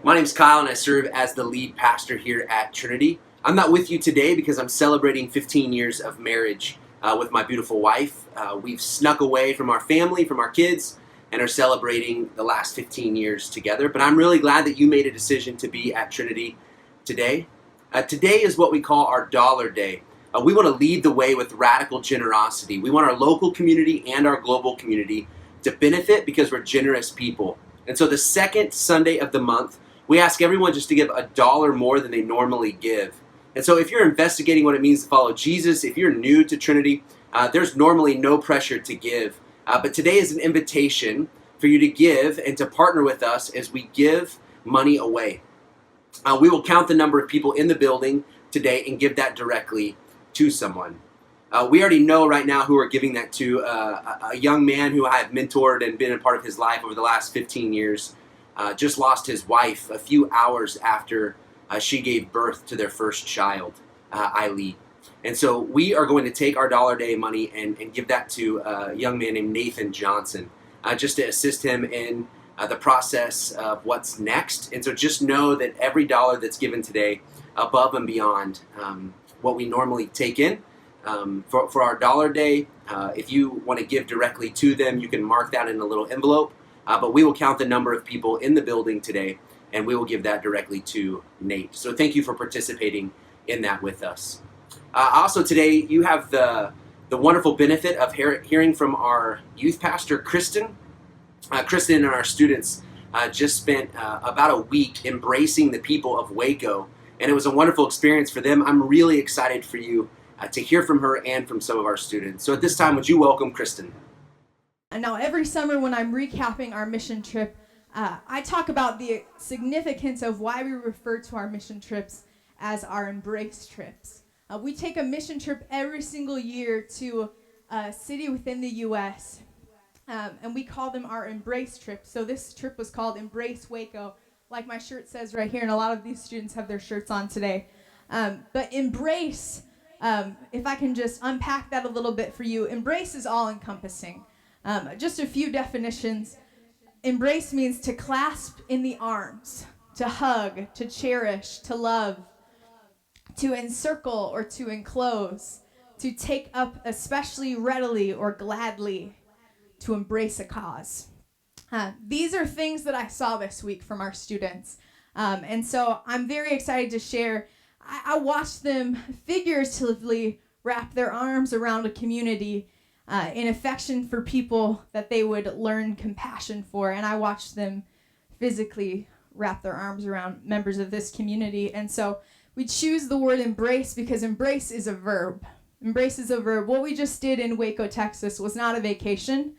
My name's Kyle, and I serve as the lead pastor here at Trinity. I'm not with you today because I'm celebrating 15 years of marriage with my beautiful wife. We've snuck away from our family, from our kids, and are celebrating the last 15 years together. But I'm really glad that you made a decision to be at Trinity today. Today is what we call our Dollar Day. We want to lead the way with radical generosity. We want our local community and our global community to benefit because we're generous people. And so the second Sunday of the month, we ask everyone just to give $1 more than they normally give. And so if you're investigating what it means to follow Jesus, if you're new to Trinity, there's normally no pressure to give. But today is an invitation for you to give and to partner with us as we give money away. We will count the number of people in the building today and give that directly to someone. We already know right now who we're giving that to, a young man who I have mentored and been a part of his life over the last 15 years. Just lost his wife a few hours after she gave birth to their first child, Eileen. And so we are going to take our Dollar Day money and give that to a young man named Nathan Johnson, just to assist him in the process of what's next. And so just know that every dollar that's given today, above and beyond what we normally take in, for our Dollar Day, if you want to give directly to them, you can mark that in a little envelope. But we will count the number of people in the building today, and we will give that directly to Nate. So thank you for participating in that with us. Also today, you have the wonderful benefit of hearing from our youth pastor, Kristin. Kristin and our students just spent about a week embracing the people of Waco, and it was a wonderful experience for them. I'm really excited for you to hear from her and from some of our students. So at this time, would you welcome Kristin? And now every summer when I'm recapping our mission trip, I talk about the significance of why we refer to our mission trips as our embrace trips. We take a mission trip every single year to a city within the U.S., and we call them our embrace trips. So this trip was called Embrace Waco, like my shirt says right here, and a lot of these students have their shirts on today. But embrace, if I can just unpack that a little bit for you, embrace is all-encompassing. Just a few definitions. Embrace means to clasp in the arms, to hug, to cherish, to love, to encircle or to enclose, to take up especially readily or gladly, to embrace a cause. These are things that I saw this week from our students. And so I'm very excited to share. I watched them figuratively wrap their arms around a community in affection for people that they would learn compassion for. And I watched them physically wrap their arms around members of this community. And so we choose the word embrace because embrace is a verb. Embrace is a verb. What we just did in Waco, Texas was not a vacation.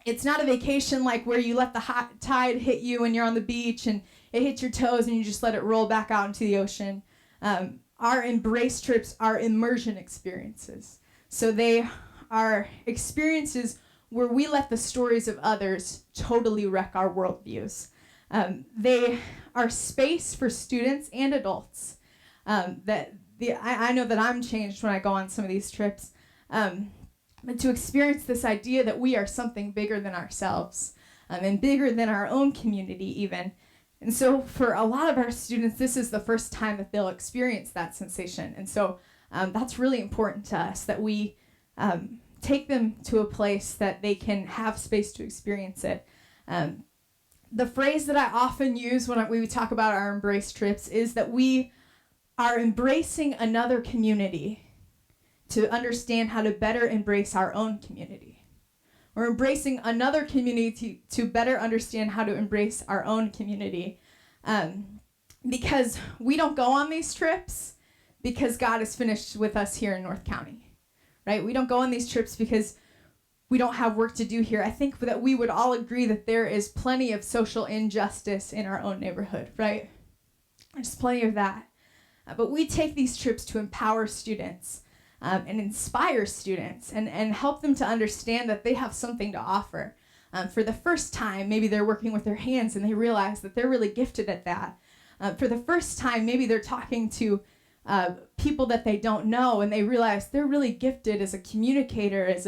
It's not a vacation like where you let the tide hit you and you're on the beach and it hits your toes and you just let it roll back out into the ocean. Our embrace trips are immersion experiences. So they are experiences where we let the stories of others totally wreck our worldviews. They are space for students and adults. I know that I'm changed when I go on some of these trips. But to experience this idea that we are something bigger than ourselves and bigger than our own community even. And so for a lot of our students, this is the first time that they'll experience that sensation. And so that's really important to us, that we take them to a place that they can have space to experience it. The phrase that I often use when we talk about our embrace trips is that we are embracing another community to understand how to better embrace our own community. We're embracing another community to better understand how to embrace our own community. Because we don't go on these trips because God is finished with us here in North County, right? We don't go on these trips because we don't have work to do here. I think that we would all agree that there is plenty of social injustice in our own neighborhood, right? There's plenty of that. But we take these trips to empower students and inspire students and help them to understand that they have something to offer. For the first time, maybe they're working with their hands and they realize that they're really gifted at that. For the first time, maybe they're talking to people that they don't know and they realize they're really gifted as a communicator, as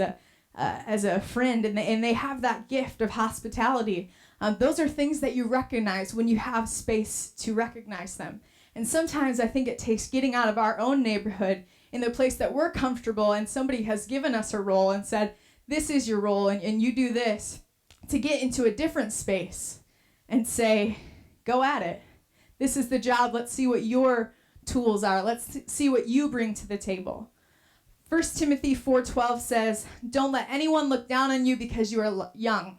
a friend, and they have that gift of hospitality. Those are things that you recognize when you have space to recognize them. And sometimes I think it takes getting out of our own neighborhood in the place that we're comfortable and somebody has given us a role and said, this is your role and you do this, to get into a different space and say, go at it. This is the job. Let's see what your tools are. Let's see what you bring to the table. 1 Timothy 4:12 says, don't let anyone look down on you because you are young,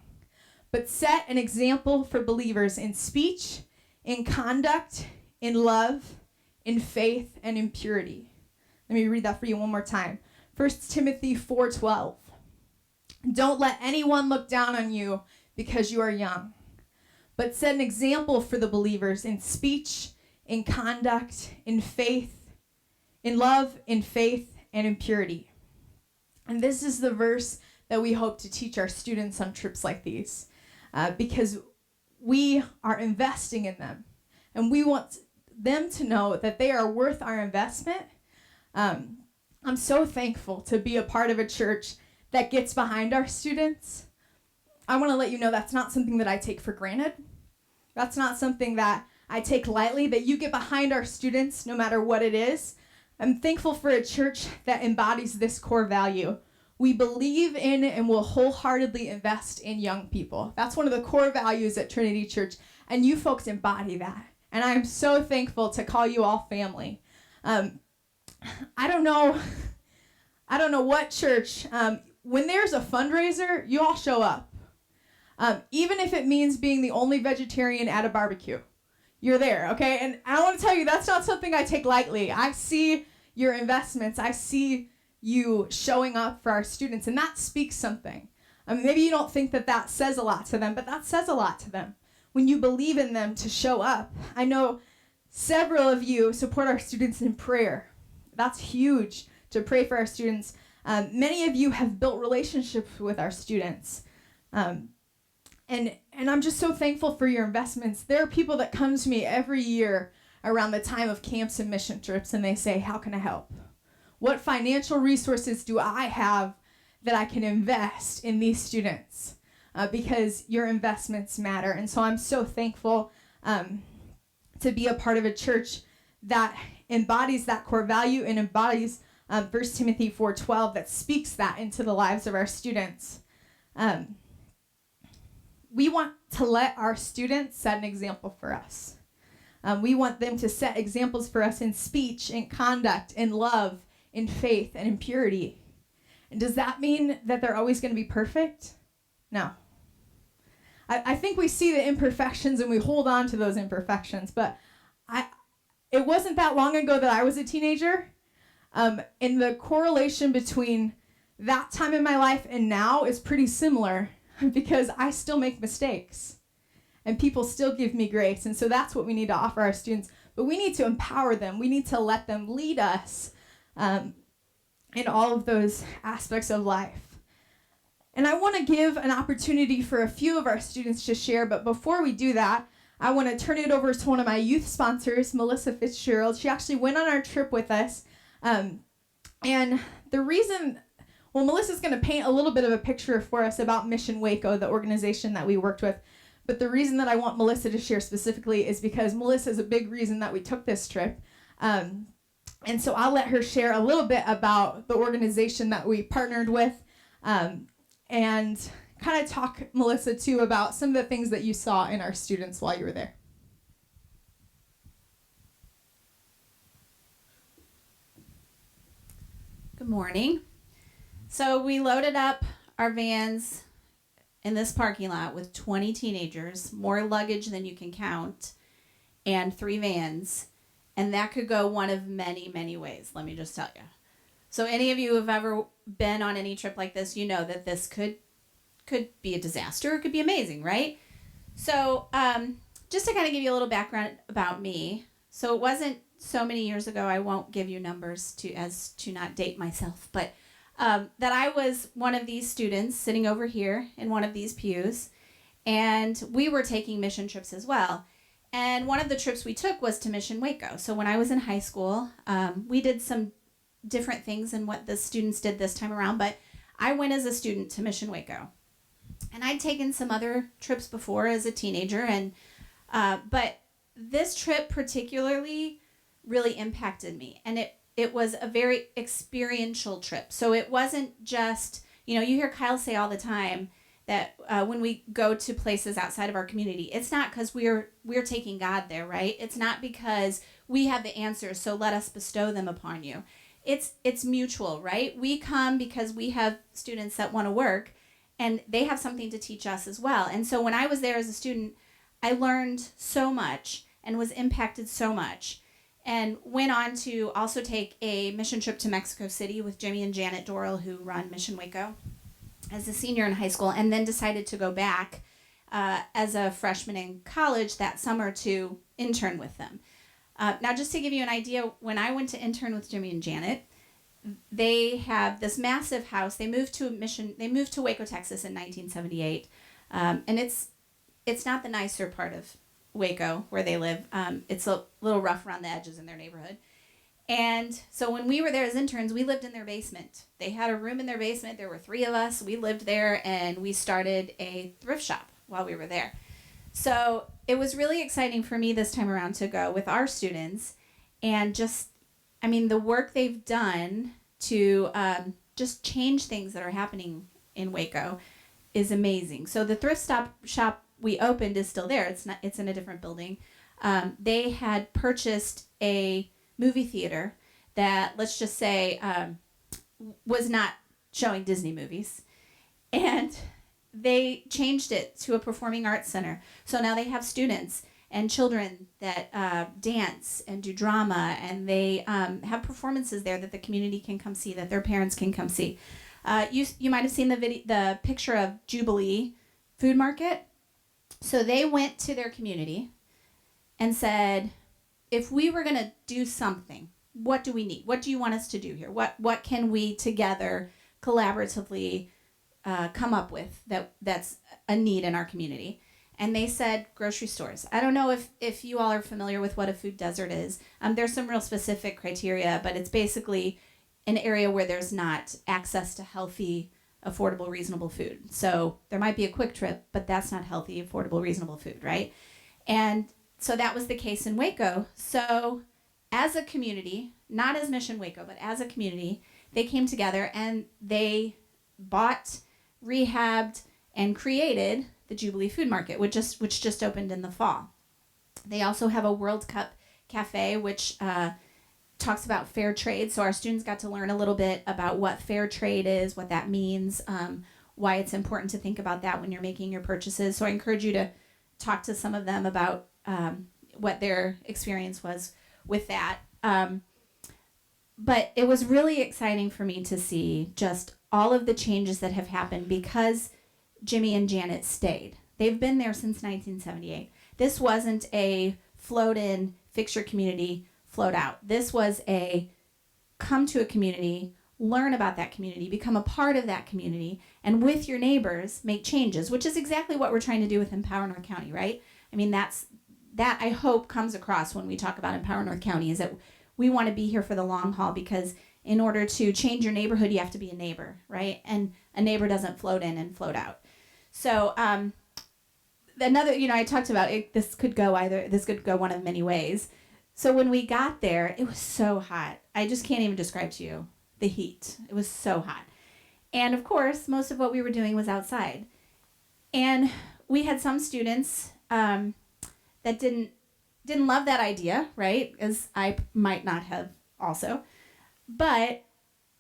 but set an example for believers in speech, in conduct, in love, in faith, and in purity. Let me read that for you one more time. 1 Timothy 4:12. Don't let anyone look down on you because you are young, but set an example for the believers in speech, in conduct, in faith, in love, in faith, and in purity. And this is the verse that we hope to teach our students on trips like these, because we are investing in them, and we want them to know that they are worth our investment. I'm so thankful to be a part of a church that gets behind our students. I want to let you know that's not something that I take for granted. That's not something that I take lightly, that you get behind our students no matter what it is. I'm thankful for a church that embodies this core value. We believe in and will wholeheartedly invest in young people. That's one of the core values at Trinity Church, and you folks embody that. And I am so thankful to call you all family. I don't know what church, when there's a fundraiser, you all show up. Even if it means being the only vegetarian at a barbecue. You're there, okay? And I want to tell you, that's not something I take lightly. I see your investments. I see you showing up for our students, and that speaks something. Maybe you don't think that says a lot to them, but that says a lot to them. When you believe in them to show up. I know several of you support our students in prayer. That's huge, to pray for our students. Many of you have built relationships with our students. And I'm just so thankful for your investments. There are people that come to me every year around the time of camps and mission trips, and they say, how can I help? What financial resources do I have that I can invest in these students? Because your investments matter. And so I'm so thankful to be a part of a church that embodies that core value and embodies 1 Timothy 4:12 that speaks that into the lives of our students. We want to let our students set an example for us. We want them to set examples for us in speech, in conduct, in love, in faith, and in purity. And does that mean that they're always going to be perfect? No. I think we see the imperfections and we hold on to those imperfections, but it wasn't that long ago that I was a teenager, and the correlation between that time in my life and now is pretty similar, because I still make mistakes and people still give me grace. And so that's what we need to offer our students, but we need to empower them. We need to let them lead us in all of those aspects of life. And I want to give an opportunity for a few of our students to share, but before we do that, I want to turn it over to one of my youth sponsors, Melissa Fitzgerald. She actually went on our trip with us. And the reason, Melissa's going to paint a little bit of a picture for us about Mission Waco, the organization that we worked with. But the reason that I want Melissa to share specifically is because Melissa is a big reason that we took this trip. And so I'll let her share a little bit about the organization that we partnered with, and kind of talk, Melissa, too, about some of the things that you saw in our students while you were there. Good morning. So we loaded up our vans in this parking lot with 20 teenagers, more luggage than you can count, and 3 vans. And that could go one of many, many ways, let me just tell you. So any of you who have ever been on any trip like this, you know that this could be a disaster. It could be amazing, right? So just to kind of give you a little background about me. So it wasn't so many years ago, I won't give you numbers to not date myself, but that I was one of these students sitting over here in one of these pews, and we were taking mission trips as well. And one of the trips we took was to Mission Waco. So when I was in high school, we did some different things than what the students did this time around, but I went as a student to Mission Waco. And I'd taken some other trips before as a teenager, and but this trip particularly really impacted me. And it was a very experiential trip. So it wasn't just, you hear Kyle say all the time that when we go to places outside of our community, it's not because we're taking God there, right? It's not because we have the answers, so let us bestow them upon you. It's mutual, right? We come because we have students that want to work, and they have something to teach us as well. And so when I was there as a student, I learned so much and was impacted so much, and went on to also take a mission trip to Mexico City with Jimmy and Janet Doral, who run Mission Waco, as a senior in high school, and then decided to go back as a freshman in college that summer to intern with them. Now, just to give you an idea, when I went to intern with Jimmy and Janet, they have this massive house. They moved to Waco, Texas in 1978, and it's not the nicer part of Waco where they live. It's a little rough around the edges in their neighborhood. And so when we were there as interns, we lived in their basement. They had a room in their basement. There were 3 of us. We lived there, and we started a thrift shop while we were there. So it was really exciting for me this time around to go with our students, and the work they've done to just change things that are happening in Waco is amazing. So the thrift shop we opened is still there. It's in a different building. They had purchased a movie theater that, let's just say, was not showing Disney movies, and they changed it to a performing arts center. So now they have students and children that dance and do drama, and they have performances there that the community can come see, that their parents can come see. You might have seen the picture of Jubilee Food Market. So they went to their community and said, if we were going to do something, what do we need? What do you want us to do here? What can we together collaboratively come up with that's a need in our community? And they said grocery stores. I don't know if you all are familiar with what a food desert is. There's some real specific criteria, but it's basically an area where there's not access to healthy, affordable, reasonable food. So there might be a quick trip, but that's not healthy, affordable, reasonable food, right? And so that was the case in Waco. So as a community, not as Mission Waco, but as a community, they came together and they bought, rehabbed, and created the Jubilee Food Market, which just opened in the fall. They also have a World Cup cafe, which talks about fair trade. So our students got to learn a little bit about what fair trade is, what that means, why it's important to think about that when you're making your purchases. So I encourage you to talk to some of them about what their experience was with that. But it was really exciting for me to see just all of the changes that have happened because Jimmy and Janet stayed. They've been there since 1978. This wasn't a float in, fix your community, float out. This was a come to a community, learn about that community, become a part of that community, and with your neighbors, make changes, which is exactly what we're trying to do with Empower North County, right? I mean, that I hope comes across when we talk about Empower North County, is that we want to be here for the long haul, because in order to change your neighborhood, you have to be a neighbor, right? And a neighbor doesn't float in and float out. So another, I talked about it, this could go one of many ways. So when we got there, it was so hot. I just can't even describe to you the heat. It was so hot. And of course, most of what we were doing was outside. And we had some students that didn't love that idea, right? As I might not have also. But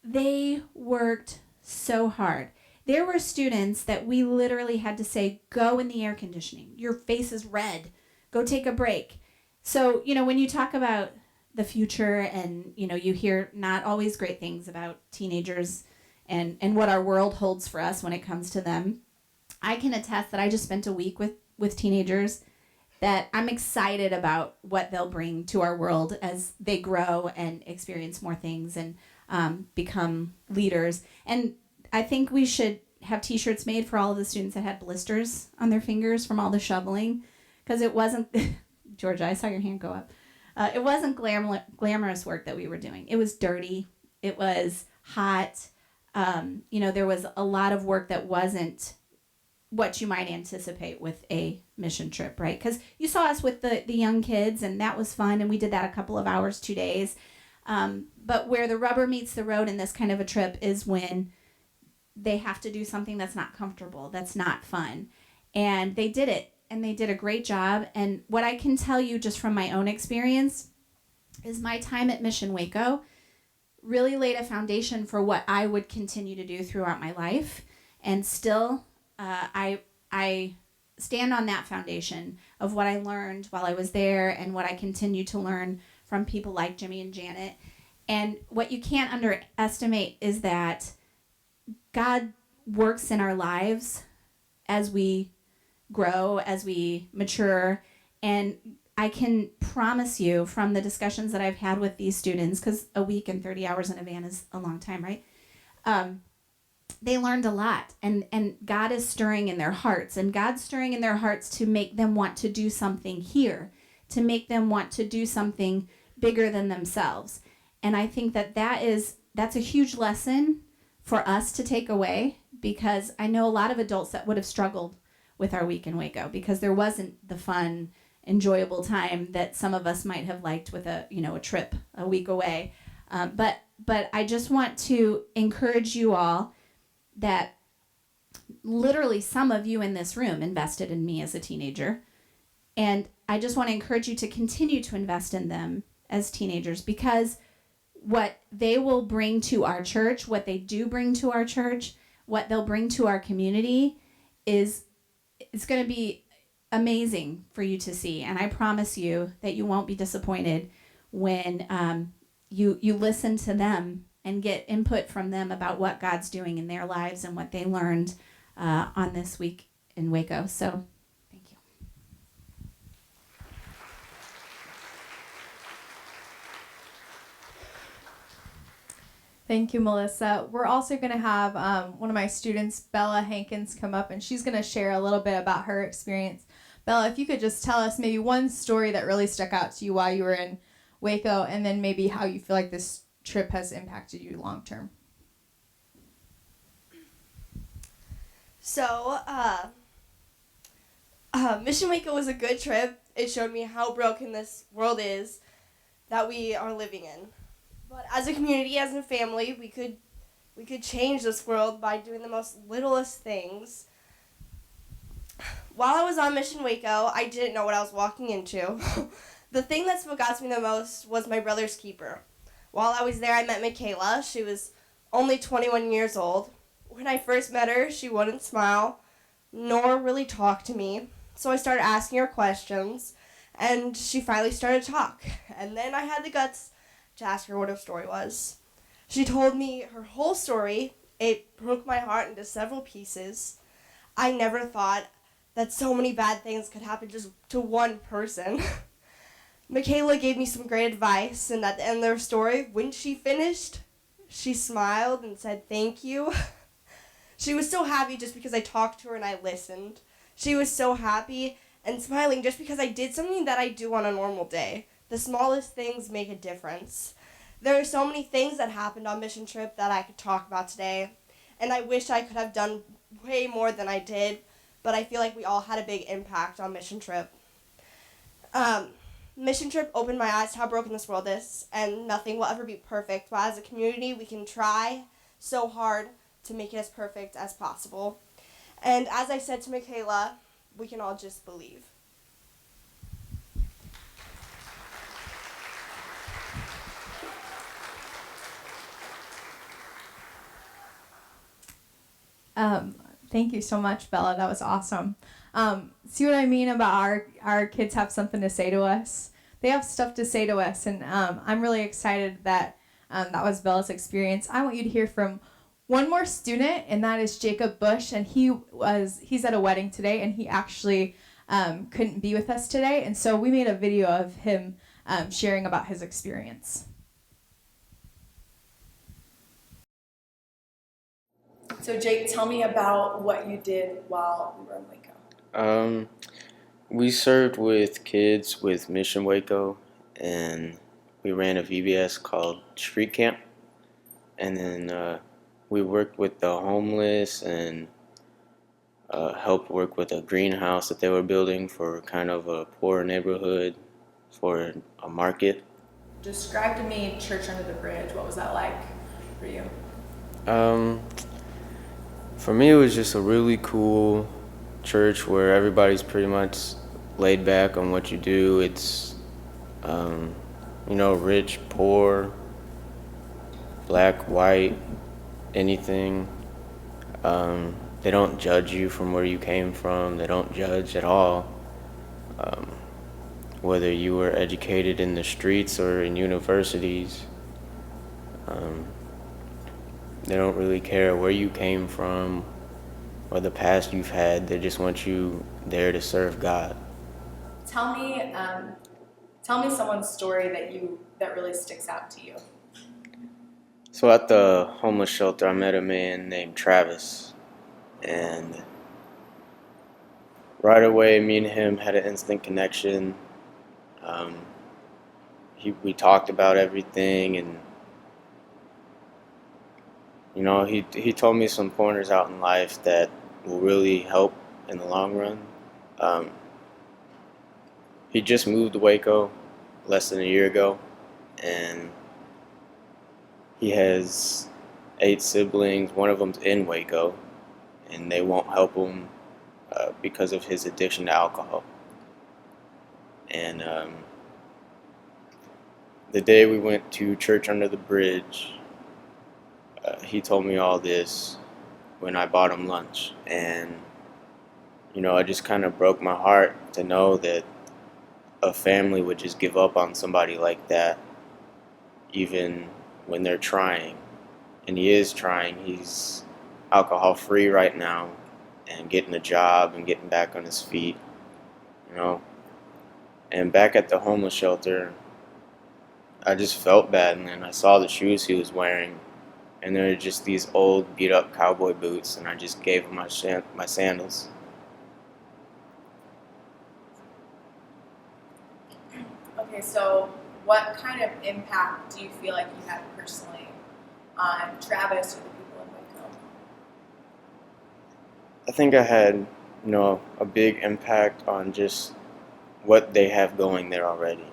they worked so hard. There were students that we literally had to say, go in the air conditioning. Your face is red. Go take a break. So, when you talk about the future and, you hear not always great things about teenagers and what our world holds for us when it comes to them, I can attest that I just spent a week with teenagers that I'm excited about what they'll bring to our world as they grow and experience more things and become leaders. And I think we should have t-shirts made for all of the students that had blisters on their fingers from all the shoveling, because it wasn't... Georgia, I saw your hand go up. It wasn't glamorous work that we were doing. It was dirty. It was hot. There was a lot of work that wasn't what you might anticipate with a mission trip, right? Because you saw us with the young kids, and that was fun, and we did that a couple of hours, 2 days. But where the rubber meets the road in this kind of a trip is when they have to do something that's not comfortable, that's not fun. And they did it, and they did a great job. And what I can tell you just from my own experience is my time at Mission Waco really laid a foundation for what I would continue to do throughout my life. And still, I stand on that foundation of what I learned while I was there and what I continue to learn from people like Jimmy and Janet. And what you can't underestimate is that God works in our lives as we grow, as we mature. And I can promise you from the discussions that I've had with these students, because a week and 30 hours in a van is a long time, right? They learned a lot, and God is stirring in their hearts, and God's stirring in their hearts to make them want to do something here, to make them want to do something bigger than themselves. And I think that's a huge lesson for us to take away, because I know a lot of adults that would have struggled with our week in Waco because there wasn't the fun, enjoyable time that some of us might have liked with a trip a week away. But I just want to encourage you all that literally some of you in this room invested in me as a teenager. And I just want to encourage you to continue to invest in them as teenagers, because what they will bring to our church, what they do bring to our church, what they'll bring to our community it's going to be amazing for you to see. And I promise you that you won't be disappointed when you listen to them and get input from them about what God's doing in their lives and what they learned on this week in Waco. So thank you. Thank you, Melissa. We're also going to have one of my students, Bella Hankins, come up, and she's going to share a little bit about her experience. Bella, if you could just tell us maybe one story that really stuck out to you while you were in Waco, and then maybe how you feel like this trip has impacted you long term. So, Mission Waco was a good trip. It showed me how broken this world is that we are living in. But as a community, as a family, we could change this world by doing the most littlest things. While I was on Mission Waco, I didn't know what I was walking into. The thing that spoke out to me the most was my brother's keeper. While I was there, I met Michaela. She was only 21 years old. When I first met her, she wouldn't smile, nor really talk to me. So I started asking her questions, and she finally started to talk. And then I had the guts to ask her what her story was. She told me her whole story. It broke my heart into several pieces. I never thought that so many bad things could happen just to one person. Michaela gave me some great advice, and at the end of their story, when she finished, she smiled and said thank you. She was so happy just because I talked to her and I listened. She was so happy and smiling just because I did something that I do on a normal day. The smallest things make a difference. There are so many things that happened on Mission Trip that I could talk about today, and I wish I could have done way more than I did, but I feel like we all had a big impact on Mission Trip. Mission Trip opened my eyes to how broken this world is, and nothing will ever be perfect, but as a community, we can try so hard to make it as perfect as possible. And as I said to Michaela, we can all just believe. Thank you so much, Bella. That was awesome. See what I mean about our kids have something to say to us? They have stuff to say to us, and I'm really excited that that was Bella's experience. I want you to hear from one more student, and that is Jacob Bush, and he's at a wedding today, and he actually couldn't be with us today, and so we made a video of him sharing about his experience. So Jake, tell me about what you did while we were in Waco. We served with kids with Mission Waco, and we ran a VBS called Street Camp, and then we worked with the homeless and helped work with a greenhouse that they were building for kind of a poor neighborhood for a market. Describe to me Church Under the Bridge. What was that like for you? For me, it was just a really cool church where everybody's pretty much laid back on what you do. It's, rich, poor, black, white, anything. They don't judge you from where you came from. They don't judge at all. Whether you were educated in the streets or in universities, they don't really care where you came from or the past you've had. They just want you there to serve God. Tell me someone's story that really sticks out to you. So at the homeless shelter, I met a man named Travis, and right away, me and him had an instant connection. We talked about everything, and he told me some pointers out in life that will really help in the long run. He just moved to Waco less than a year ago, and he has 8 siblings. One of them's in Waco, and they won't help him because of his addiction to alcohol. And the day we went to Church Under the Bridge, he told me all this when I bought him lunch. And, it just kind of broke my heart to know that a family would just give up on somebody like that, even when they're trying. And he is trying. He's alcohol free right now and getting a job and getting back on his feet, And back at the homeless shelter, I just felt bad, and then I saw the shoes he was wearing, and they were just these old beat up cowboy boots, and I just gave him my sandals. Okay, so what kind of impact do you feel like you had personally on Travis or the people in Waco? I think I had, a big impact on just what they have going there already.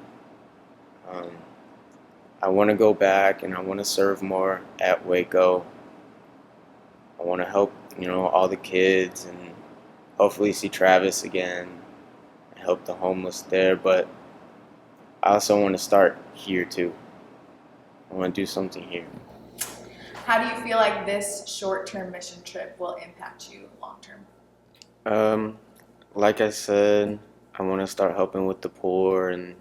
I want to go back and I want to serve more at Waco. I want to help, all the kids and hopefully see Travis again and help the homeless there. But I also want to start here too. I want to do something here. How do you feel like this short-term mission trip will impact you long-term? Like I said, I want to start helping with the poor and,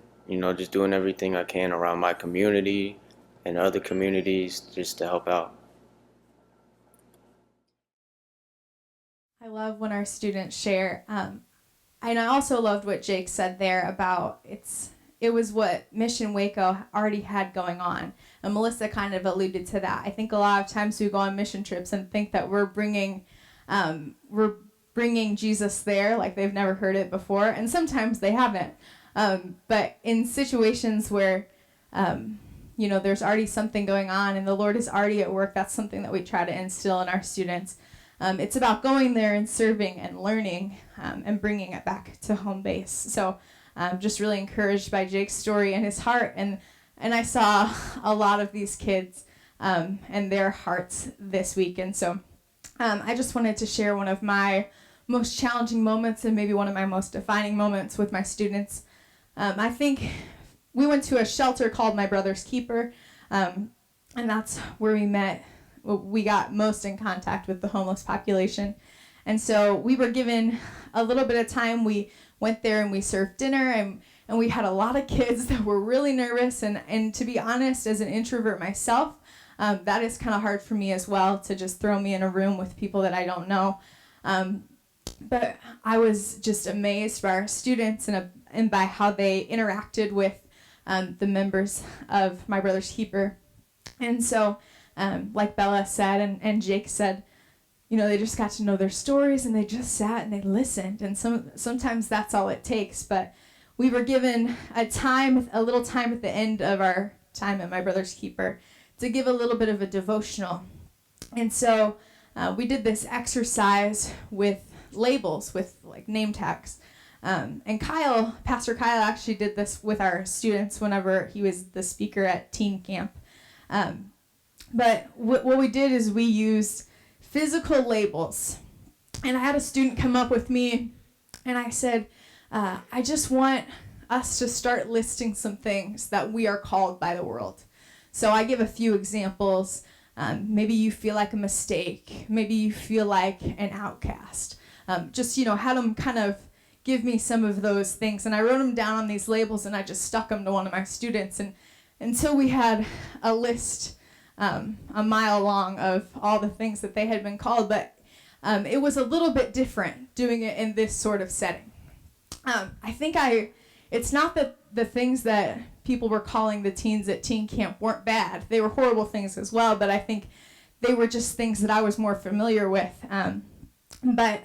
just doing everything I can around my community and other communities just to help out. I love when our students share. And I also loved what Jake said there about it was what Mission Waco already had going on. And Melissa kind of alluded to that. I think a lot of times we go on mission trips and think that we're bringing Jesus there like they've never heard it before. And sometimes they haven't. But in situations where, there's already something going on and the Lord is already at work, that's something that we try to instill in our students. It's about going there and serving and learning and bringing it back to home base. So I'm just really encouraged by Jake's story and his heart. And I saw a lot of these kids and their hearts this week. And so I just wanted to share one of my most challenging moments and maybe one of my most defining moments with my students. I think we went to a shelter called My Brother's Keeper, and that's where we got most in contact with the homeless population. And so we were given a little bit of time. We went there and we served dinner, and we had a lot of kids that were really nervous. And to be honest, as an introvert myself, that is kind of hard for me as well, to just throw me in a room with people that I don't know. But I was just amazed by our students and by how they interacted with the members of My Brother's Keeper. And so, like Bella said and Jake said, they just got to know their stories and they just sat and they listened. And sometimes that's all it takes. But we were given a little time at the end of our time at My Brother's Keeper to give a little bit of a devotional. And so we did this exercise with labels with like name tags. And Pastor Kyle actually did this with our students whenever he was the speaker at teen camp. But what we did is we used physical labels. And I had a student come up with me, and I said, I just want us to start listing some things that we are called by the world. So I give a few examples. Maybe you feel like a mistake. Maybe you feel like an outcast. Just, had them kind of give me some of those things. And I wrote them down on these labels, and I just stuck them to one of my students. And until we had a list a mile long of all the things that they had been called. But it was a little bit different doing it in this sort of setting. I think it's not that the things that people were calling the teens at teen camp weren't bad. They were horrible things as well, but I think they were just things that I was more familiar with. But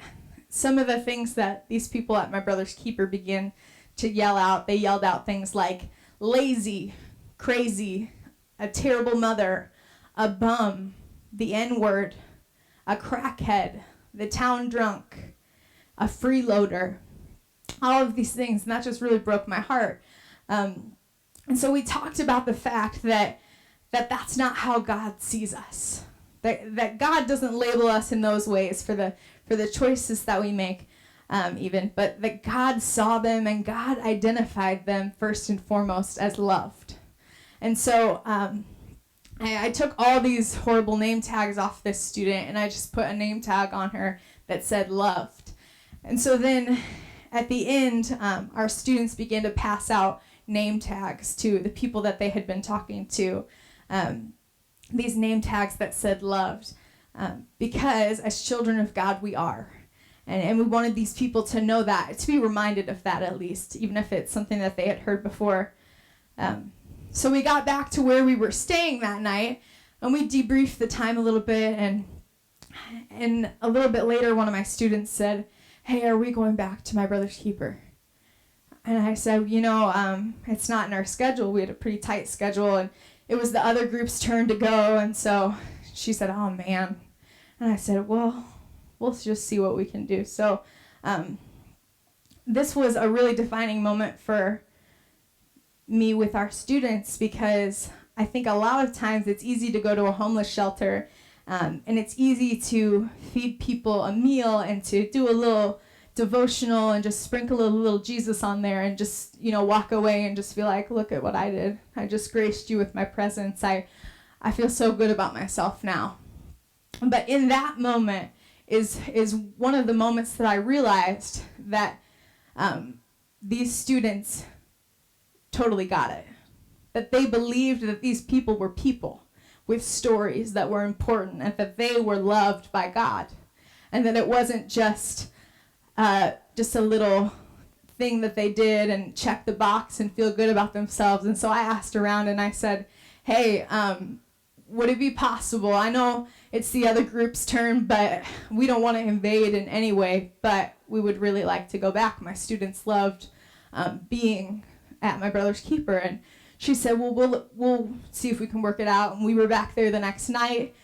some of the things that these people at My Brother's Keeper began to yell out, they yelled out things like lazy, crazy, a terrible mother, a bum, the N-word, a crackhead, the town drunk, a freeloader, all of these things, and that just really broke my heart. And so we talked about the fact that that's not how God sees us. That God doesn't label us in those ways for the choices that we make, but that God saw them and God identified them first and foremost as loved. And so I took all these horrible name tags off this student, and I just put a name tag on her that said loved. And so then at the end, our students began to pass out name tags to the people that they had been talking to, these name tags that said loved, because as children of God we are. And we wanted these people to know that, to be reminded of that at least, even if it's something that they had heard before. So we got back to where we were staying that night, and we debriefed the time a little bit, and a little bit later one of my students said, "Hey, are we going back to My Brother's Keeper?" And I said, it's not in our schedule. We had a pretty tight schedule, and it was the other group's turn to go, and so she said, "Oh, man." And I said, "Well, we'll just see what we can do." So this was a really defining moment for me with our students, because I think a lot of times it's easy to go to a homeless shelter, and it's easy to feed people a meal and to do a little devotional and just sprinkle a little Jesus on there and just, walk away and just feel like, look at what I did. I just graced you with my presence. I feel so good about myself now. But in that moment is one of the moments that I realized that these students totally got it. That they believed that these people were people with stories that were important, and that they were loved by God. And that it wasn't just a little thing that they did and check the box and feel good about themselves. And so I asked around and I said, "Hey, would it be possible? I know it's the other group's turn, but we don't want to invade in any way, but we would really like to go back. My students loved being at My Brother's Keeper." And she said, "Well, we'll see if we can work it out." And we were back there the next night,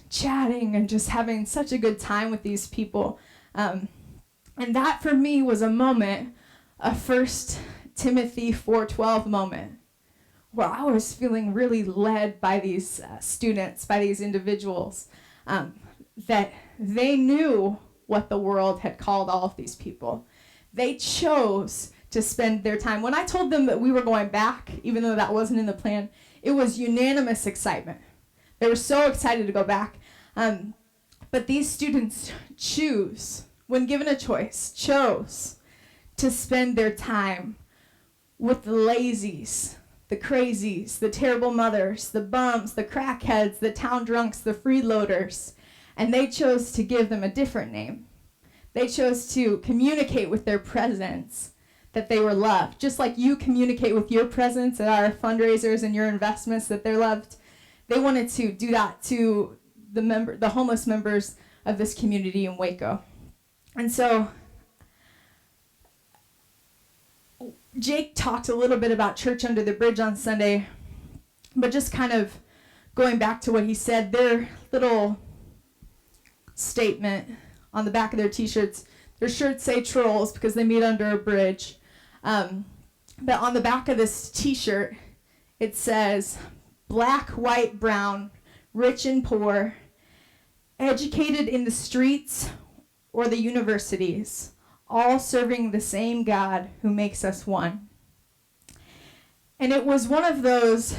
chatting and just having such a good time with these people. And that for me was a moment, a 1 Timothy 4:12 moment, where I was feeling really led by these students, by these individuals, that they knew what the world had called all of these people. They chose to spend their time. When I told them that we were going back, even though that wasn't in the plan, it was unanimous excitement. They were so excited to go back. But these students choose, when given a choice, chose to spend their time with the lazies, the crazies, the terrible mothers, the bums, the crackheads, the town drunks, the freeloaders, and they chose to give them a different name. They chose to communicate with their presence that they were loved. Just like you communicate with your presence at our fundraisers and your investments that they're loved, they wanted to do that to the homeless members of this community in Waco. And so Jake talked a little bit about Church Under the Bridge on Sunday, but just kind of going back to what he said, their little statement on the back of their t-shirts. Their shirts say trolls because they meet under a bridge. But on the back of this t-shirt, it says, black, white, brown, rich and poor, educated in the streets or the universities, all serving the same God who makes us one. And it was one of those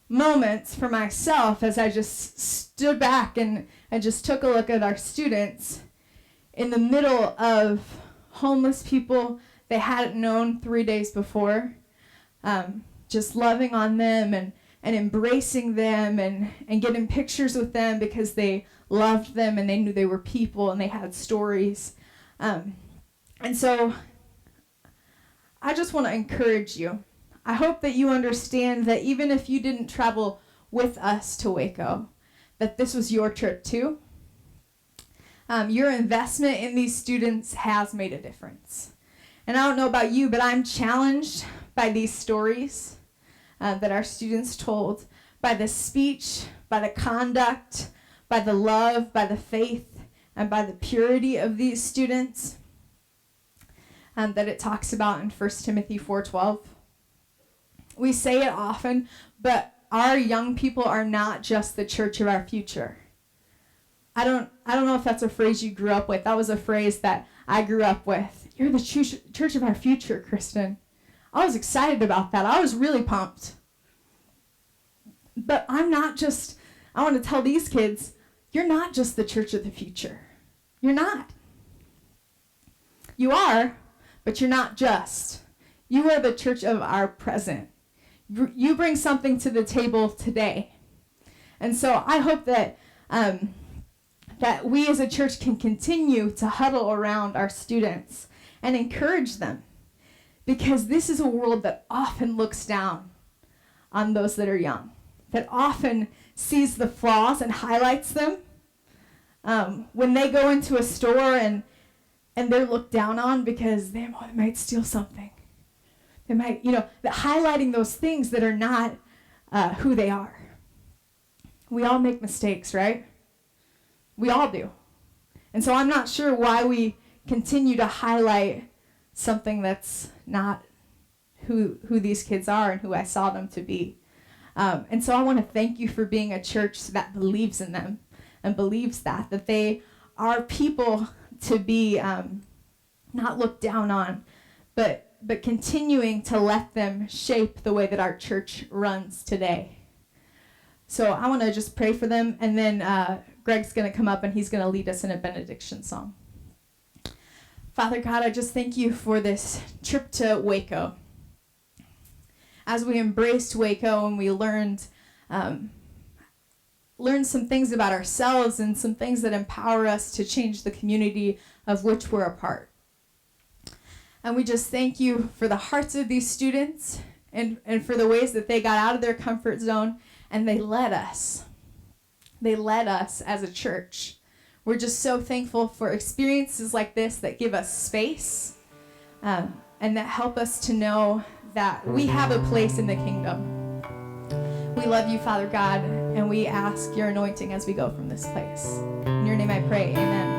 moments for myself as I just stood back and I just took a look at our students in the middle of homeless people they hadn't known 3 days before, just loving on them and embracing them and getting pictures with them because they loved them and they knew they were people and they had stories. And so I just want to encourage you. I hope that you understand that even if you didn't travel with us to Waco, that this was your trip too. Your investment in these students has made a difference. And I don't know about you, but I'm challenged by these stories that our students told, by the speech, by the conduct, by the love, by the faith, and by the purity of these students that it talks about in 1 Timothy 4:12. We say it often, but our young people are not just the church of our future. I don't know if that's a phrase you grew up with. That was a phrase that I grew up with. You're the church of our future, Kristin. I was excited about that. I was really pumped. But I want to tell these kids, you're not just the church of the future. You're not. You are, but you're not just. You are the church of our present. You bring something to the table today. And so I hope that that we as a church can continue to huddle around our students and encourage them, because this is a world that often looks down on those that are young, that often sees the flaws and highlights them. When they go into a store and they're looked down on because they might steal something. They might, highlighting those things that are not who they are. We all make mistakes, right? We all do. And so I'm not sure why we continue to highlight something that's not who these kids are and who I saw them to be. And so I want to thank you for being a church that believes in them and believes that they are people to be not looked down on, but continuing to let them shape the way that our church runs today. So I want to just pray for them, and then Greg's going to come up and he's going to lead us in a benediction song. Father God, I just thank you for this trip to Waco. As we embraced Waco and we learned some things about ourselves and some things that empower us to change the community of which we're a part. And we just thank you for the hearts of these students and for the ways that they got out of their comfort zone and they led us. They led us as a church. We're just so thankful for experiences like this that give us space and that help us to know that we have a place in the kingdom. We love you, Father God, and we ask your anointing as we go from this place. In your name I pray, amen.